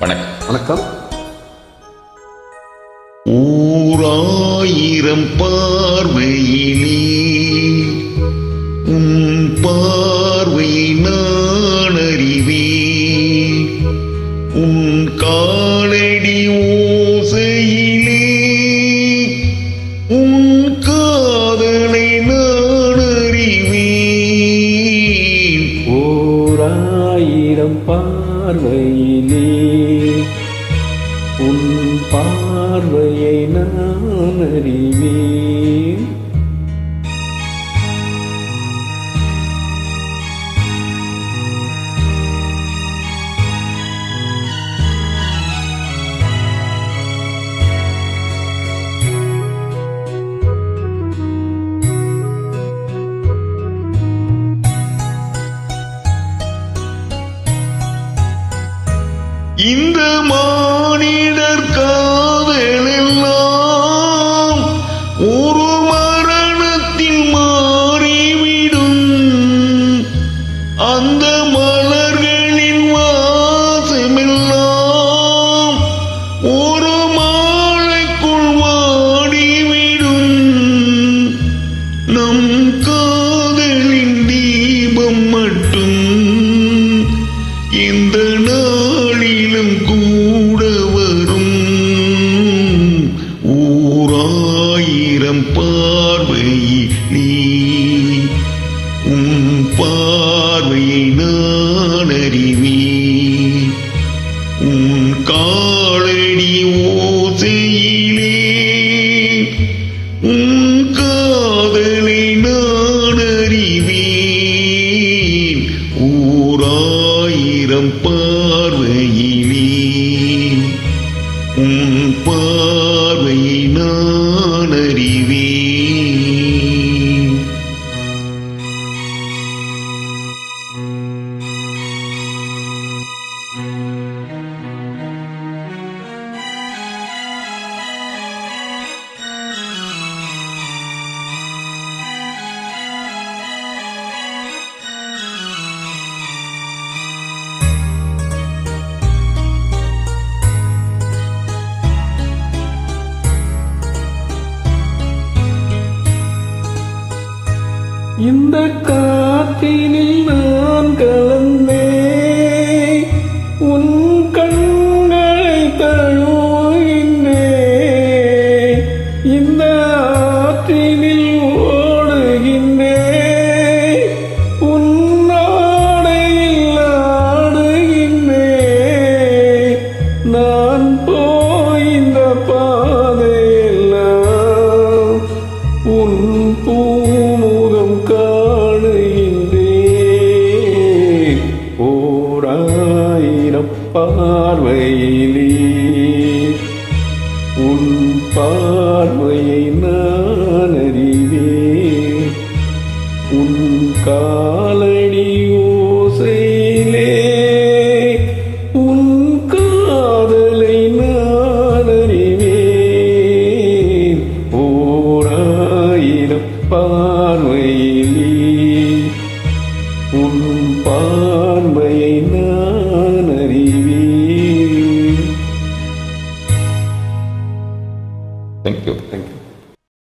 வணக்கம். ஓராயிரம் பார்வையிலே உன் பார்வையை நான் அறிவேன். உன் காலடி ஓசையிலே உன் காதலை நான் அறிவேன். ஓராயிரம் பார்வையிலே உன் பார்வையை நான் அறிவேன். இந்த மானிடர் காதலெல்லாம் ஒரு மரணத்தில் மாறிவிடும். அந்த மலர்களின் வாசமெல்லாம் ஒரு மாலைக்குள் வாடிவிடும். நம் காதலின் தீபம் மட்டும் இந்த நாளிலும் கூட வரும். ஓராயிரம் பார்வையிலே உன் பார்வையை நான் அறிவேன். உன் காலடி ஓசையிலே உன் காதலை நான் அறிவேன். ஓராயிரம் பார்வையிலே உன் பார்வையை நான் அறிவேன். இந்த காற்றினில் நான் கலந்தேன். உன் கண்களை தழுவுகின்றேன். இந்த ஆற்றினில் ஓடுகின்றேன். உன் ஆடையில் ஆடுகின்றேன். நான் போய் இந்த பாதையெல்லாம் உன் பூமுகம் காணுகின்றேன். ஓராயிரம் பார்வையிலே உன் பார்வையை நான் அறிவேன். உன் காலடி ஓசையிலே உன் காதலை நான் அறிவேன். ஓராயிரம் பார்வையிலே உன் பார்வையை நான் அறிவேன். Thank you.